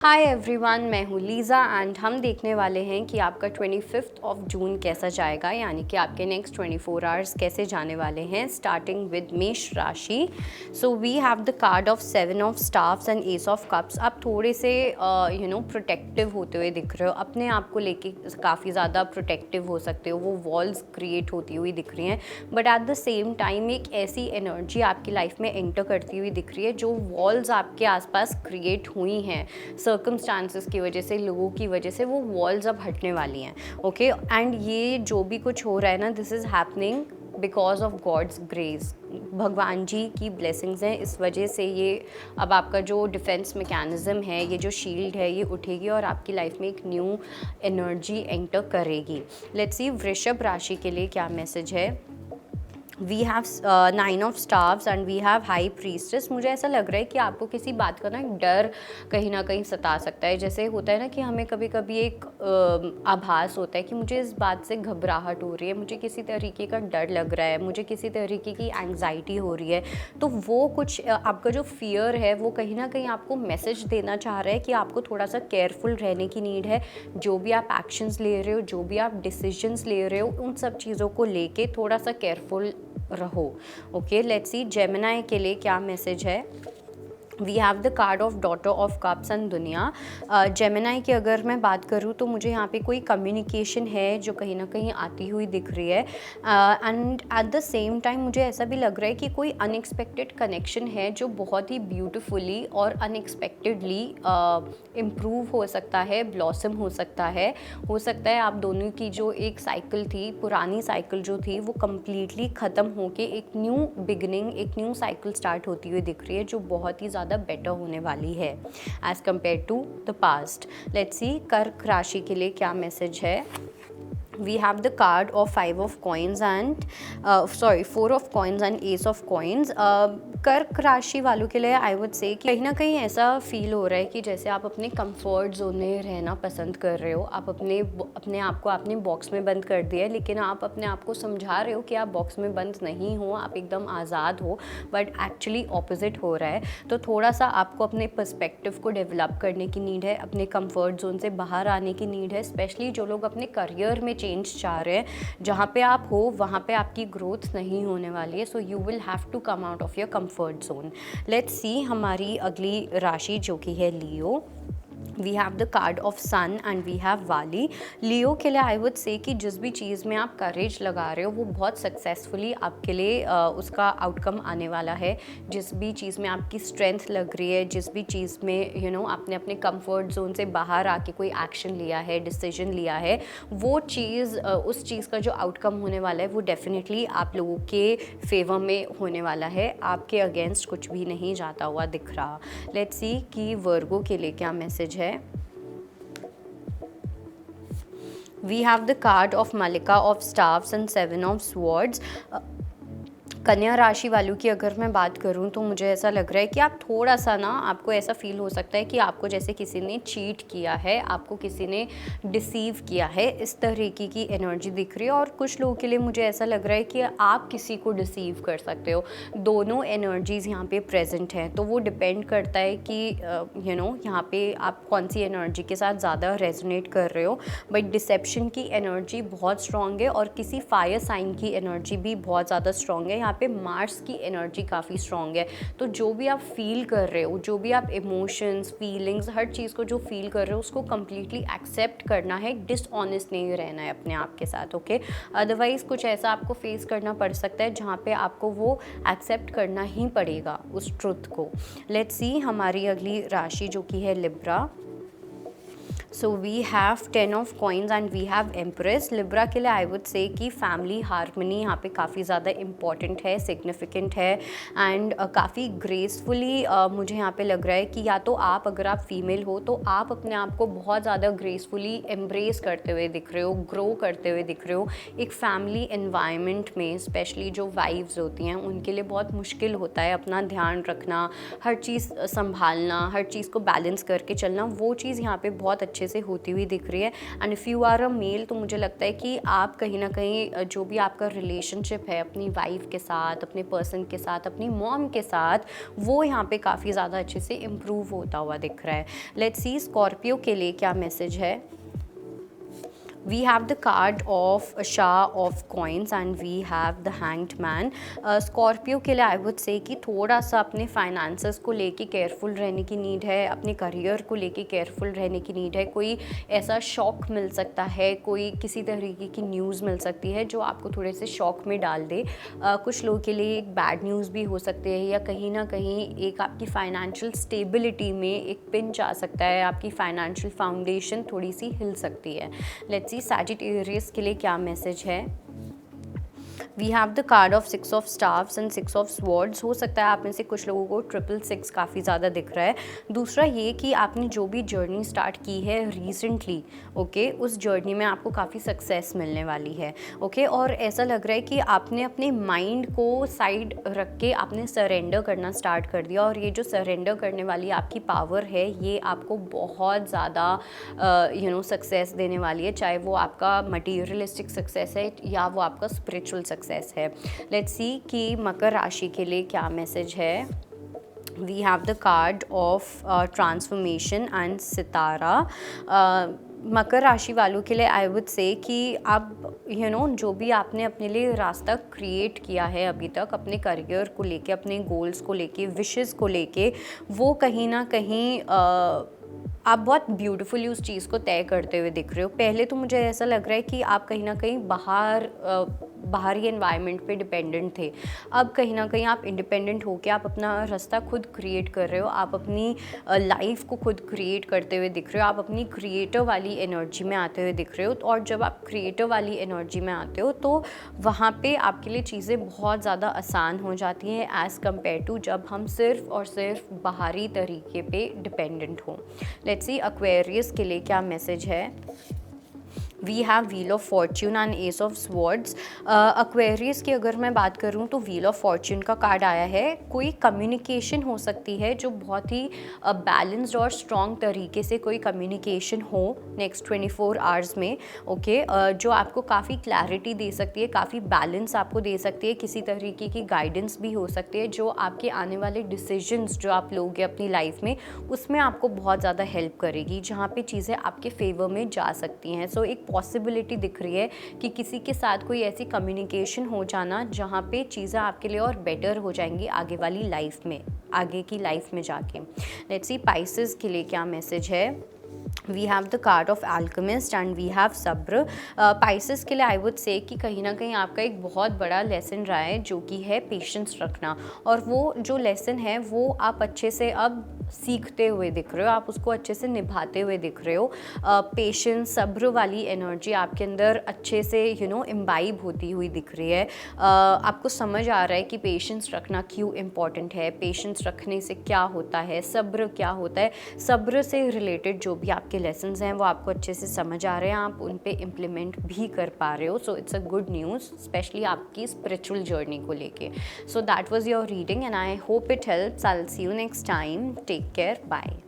Hi everyone, मैं हूँ Lisa and हम देखने वाले हैं कि आपका 25 ऑफ जून कैसा जाएगा, यानी कि आपके नेक्स्ट 24 आवर्स कैसे जाने वाले हैं, स्टार्टिंग विद मेष राशि। So we have the card of 7 of staffs and ace of cups. आप थोड़े से प्रोटेक्टिव होते हुए दिख रहे हो, अपने आप को लेके काफ़ी ज़्यादा प्रोटेक्टिव हो सकते हो, वो वॉल्स क्रिएट होती हुई दिख रही हैं। But at the same time एक ऐसी एनर्जी आपकी लाइफ में एंटर करती हुई दिख रही है, जो वॉल्स आपके आसपास क्रिएट हुई हैं सर्कमस्टांसेस की वजह से, लोगों की वजह से, वो वॉल्स अब हटने वाली हैं। ओके, एंड ये जो भी कुछ हो रहा है ना, this is happening because of god's grace. भगवान जी की ब्लेसिंग्स हैं, इस वजह से ये अब आपका जो डिफेंस मैकेनिज़्म है, ये जो शील्ड है, ये उठेगी और आपकी लाइफ में एक न्यू एनर्जी एंटर करेगी। लेट्स सी वृषभ राशि के लिए क्या मैसेज है। We have 9 of stars and we have high priestess. मुझे ऐसा लग रहा है कि आपको किसी बात का ना डर कहीं ना कहीं सता सकता है। जैसे होता है ना कि हमें कभी कभी एक आभास होता है कि मुझे इस बात से घबराहट हो रही है, मुझे किसी तरीके का डर लग रहा है, मुझे किसी तरीके की एंग्जाइटी हो रही है। तो वो कुछ आपका जो फियर है वो कहीं ना कहीं आपको मैसेज देना चाह रहा है कि आपको थोड़ा सा केयरफुल रहने की नीड है। जो भी आप एक्शंस ले रहे हो, जो भी आप डिसीजंस ले रहे हो, उन सब चीज़ों को लेके थोड़ा सा केयरफुल रहो। ओके, लेट्स सी जेमिनी के लिए क्या मैसेज है। We have the card of daughter of cups and दुनिया। जेमिनी की अगर मैं बात करूँ तो मुझे यहाँ पे कोई कम्युनिकेशन है जो कहीं ना कहीं आती हुई दिख रही है, and at the same time मुझे ऐसा भी लग रहा है कि कोई अनएक्सपेक्टेड कनेक्शन है जो बहुत ही ब्यूटिफुली और अनएक्सपेक्टेडली इम्प्रूव हो सकता है, ब्लॉसम हो सकता है। आप दोनों की जो एक साइकिल थी, पुरानी साइकिल जो थी, वो कम्प्लीटली ख़त्म होके एक न्यू बिगनिंग, एक न्यू साइकिल स्टार्ट होती हुई दिख रही है, जो बहुत ही ज़्यादा बेटर होने वाली है as compare to the past. Let's see कर्क राशि के लिए क्या मैसेज है। We have the card of 5 of coins and 4 of coins and ace of coins. कर्क राशि वालों के लिए आई वुड से कि कहीं ना कहीं ऐसा फील हो रहा है कि जैसे आप अपने कंफर्ट जोन में रहना पसंद कर रहे हो। आप अपने आप को आपने बॉक्स में बंद कर दिया है, लेकिन आप अपने आप को समझा रहे हो कि आप बॉक्स में बंद नहीं हो, आप एकदम आज़ाद हो, बट एक्चुअली ऑपोजिट हो रहा है। तो थोड़ा सा आपको अपने पर्सपेक्टिव को डेवलप करने की नीड है, अपने कंफर्ट जोन से बाहर आने की नीड है। स्पेशली जो लोग अपने करियर में चेंज चाह रहे हैं, जहाँ पे आप हो वहाँ पे आपकी ग्रोथ नहीं होने वाली है। So you will have to come out of your comfort zone. Let's see हमारी अगली राशि जो कि है Leo. We have the card of sun and we have वाली। लियो के लिए आई वुड से कि जिस भी चीज़ में आप करेज लगा रहे हो वो बहुत सक्सेसफुली आपके लिए उसका आउटकम आने वाला है। जिस भी चीज़ में आपकी स्ट्रेंथ लग रही है, जिस भी चीज़ में आपने अपने कंफर्ट जोन से बाहर आके कोई एक्शन लिया है, डिसीजन लिया है, वो चीज़ उस चीज़ का जो आउटकम होने वाला है वो डेफिनेटली आप लोगों के फेवर में होने वाला है। आपके अगेंस्ट कुछ भी नहीं जाता हुआ दिख रहा। लेट्स सी कि वर्गो के लिए क्या मैसेज है। We have the card of Malika of Staffs and 7 of Swords. कन्या राशि वालों की अगर मैं बात करूं तो मुझे ऐसा लग रहा है कि आप थोड़ा सा ना, आपको ऐसा फील हो सकता है कि आपको जैसे किसी ने चीट किया है, आपको किसी ने डिसीव किया है, इस तरीके की एनर्जी दिख रही है। और कुछ लोगों के लिए मुझे ऐसा लग रहा है कि आप किसी को डिसीव कर सकते हो। दोनों एनर्जीज़ यहाँ पे प्रेजेंट हैं, तो वो डिपेंड करता है कि यहाँ पे आप कौन सी एनर्जी के साथ ज़्यादा रेजोनेट कर रहे हो। बट डिसेप्शन की एनर्जी बहुत स्ट्रॉन्ग है और किसी फायर साइन की एनर्जी भी बहुत ज़्यादा स्ट्रॉन्ग है। यहाँ पे मार्स की एनर्जी काफ़ी स्ट्रॉन्ग है। तो जो भी आप फील कर रहे हो, जो भी आप इमोशंस, फीलिंग्स, हर चीज़ को जो फील कर रहे हो उसको कम्प्लीटली एक्सेप्ट करना है, डिसऑनेस्ट नहीं रहना है अपने आप के साथ। ओके, अदरवाइज़ कुछ ऐसा आपको फेस करना पड़ सकता है जहाँ पे आपको वो एक्सेप्ट करना ही पड़ेगा उस ट्रुथ को। लेट्स सी हमारी अगली राशि जो कि है Libra. So we have 10 of coins and we have empress. Libra के लिए आई वुड से कि फैमिली हार्मनी यहाँ पे काफ़ी ज़्यादा इम्पॉर्टेंट है, सिग्निफिकेंट है, एंड काफ़ी ग्रेसफुली मुझे यहाँ पे लग रहा है कि या तो आप, अगर आप फीमेल हो तो आप अपने आप को बहुत ज़्यादा ग्रेसफुली एम्ब्रेस करते हुए दिख रहे हो, ग्रो करते हुए दिख रहे हो। एक फैमिली एनवायरनमेंट में स्पेशली जो वाइफ्स होती हैं उनके लिए बहुत मुश्किल होता है अपना ध्यान रखना, हर चीज़ संभालना, हर चीज़ को बैलेंस करके चलना। वो चीज़ यहाँ पे बहुत अच्छे अच्छे से होती हुई दिख रही है। And if you are a male तो मुझे लगता है कि आप कहीं ना कहीं जो भी आपका रिलेशनशिप है अपनी वाइफ के साथ, अपने पर्सन के साथ, अपनी मॉम के साथ, वो यहाँ पे काफ़ी ज़्यादा अच्छे से इम्प्रूव होता हुआ दिख रहा है। लेट्स सी स्कॉर्पियो के लिए क्या मैसेज है। We have the card of Shah of Coins and we have the Hanged Man. Scorpio के लिए आई वुड से कि थोड़ा सा अपने फाइनेंसेस को लेके केयरफुल रहने की नीड है, अपने करियर को लेके केयरफुल रहने की नीड है। कोई ऐसा शॉक मिल सकता है, कोई किसी तरीके की न्यूज़ मिल सकती है जो आपको थोड़े से शॉक में डाल दे। कुछ लोगों के लिए एक बैड न्यूज़ भी हो सकती है, या कहीं ना कहीं एक आपकी फाइनेंशियल स्टेबिलिटी में एक पिंच आ सकता है, आपकी फाइनेंशियल फाउंडेशन थोड़ी सी हिल सकती है। लेट्स सी सैजिटेरियस के लिए क्या मैसेज है। We have the card of 6 of staffs and 6 of swords. हो सकता है आप में से कुछ लोगों को 666 काफ़ी ज़्यादा दिख रहा है। दूसरा ये कि आपने जो भी जर्नी स्टार्ट की है रिसेंटली, ओके, उस जर्नी में आपको काफ़ी सक्सेस मिलने वाली है, ओके। और ऐसा लग रहा है कि आपने अपने माइंड को साइड रख के आपने सरेंडर करना स्टार्ट कर दिया, और ये जो सरेंडर करने वाली आपकी पावर है ये आपको बहुत ज़्यादा सक्सेस देने वाली है, चाहे वो आपका मटीरियलिस्टिक सक्सेस है या वो आपका स्पिरिचुअल सक्सेस है। लेट्स सी कि मकर राशि के लिए क्या मैसेज है। We have the card of transformation and सितारा। मकर राशि वालों के लिए आई वुड से कि आप जो भी आपने अपने लिए रास्ता क्रिएट किया है अभी तक, अपने करियर को लेके, अपने गोल्स को लेके, विशेस को लेके, वो कहीं ना कहीं आप बहुत ब्यूटीफुली उस चीज़ को तय करते हुए दिख रहे हो। पहले तो मुझे ऐसा लग रहा है कि आप कहीं ना कहीं बाहरी एनवायरनमेंट पे डिपेंडेंट थे। अब कहीं ना कहीं आप इंडिपेंडेंट होकर आप अपना रास्ता खुद क्रिएट कर रहे हो, आप अपनी लाइफ को खुद क्रिएट करते हुए दिख रहे हो, आप अपनी क्रिएटिव वाली एनर्जी में आते हुए दिख रहे हो। और जब आप क्रिएटिव वाली एनर्जी में आते हो तो वहाँ पे आपके लिए चीज़ें बहुत ज़्यादा आसान हो जाती हैं एज़ कम्पेयर टू जब हम सिर्फ और सिर्फ बाहरी तरीके पे डिपेंडेंट हों। लेट्स सी एक्वेरियस के लिए क्या मैसेज है। We have wheel of fortune and ace of swords. Aquarius की अगर मैं बात करूँ तो व्हील ऑफ फॉर्च्यून का कार्ड आया है। कोई कम्युनिकेशन हो सकती है जो बहुत ही बैलेंस्ड और स्ट्रॉन्ग तरीके से कोई कम्युनिकेशन हो नेक्स्ट 24 आवर्स में, ओके, जो आपको काफ़ी क्लैरिटी दे सकती है, काफ़ी बैलेंस आपको दे सकती है, किसी तरीके की गाइडेंस भी हो सकती है जो आपके आने वाले डिसीजंस जो आप लोगे अपनी लाइफ में उसमें आपको बहुत ज़्यादा हेल्प करेगी, जहाँ पे चीज़ें आपके फेवर में जा सकती हैं। सो एक पॉसिबिलिटी दिख रही है कि किसी के साथ कोई ऐसी कम्युनिकेशन हो जाना जहाँ पे चीज़ें आपके लिए और बेटर हो जाएंगी आगे वाली लाइफ में, आगे की लाइफ में जाके। लेट्स सी पाइसेस के लिए क्या मैसेज है। We have the card of alchemist and we have सब्र। पाइसेस के लिए आई वुड से कि कहीं ना कहीं आपका एक बहुत बड़ा लेसन रहा है जो कि है पेशेंस रखना, और वो जो लेसन है वो आप अच्छे से अब सीखते हुए दिख रहे हो, आप उसको अच्छे से निभाते हुए दिख रहे हो। पेशेंस, सब्र वाली एनर्जी आपके अंदर अच्छे से इम्बाइब होती हुई दिख रही है। आपको समझ आ रहा है कि पेशेंस रखना क्यों इम्पॉर्टेंट है, पेशेंस रखने से क्या होता है, सब्र क्या होता है, सब्र से रिलेटेड जो भी आपके लेसन्स हैं वो आपको अच्छे से समझ आ रहे हैं, आप उन पे इम्प्लीमेंट भी कर पा रहे हो। So it's a good news specially आपकी स्पिरिचुअल जर्नी को लेके। So that was your reading and I hope it helps. I will see you next time. Take care, bye.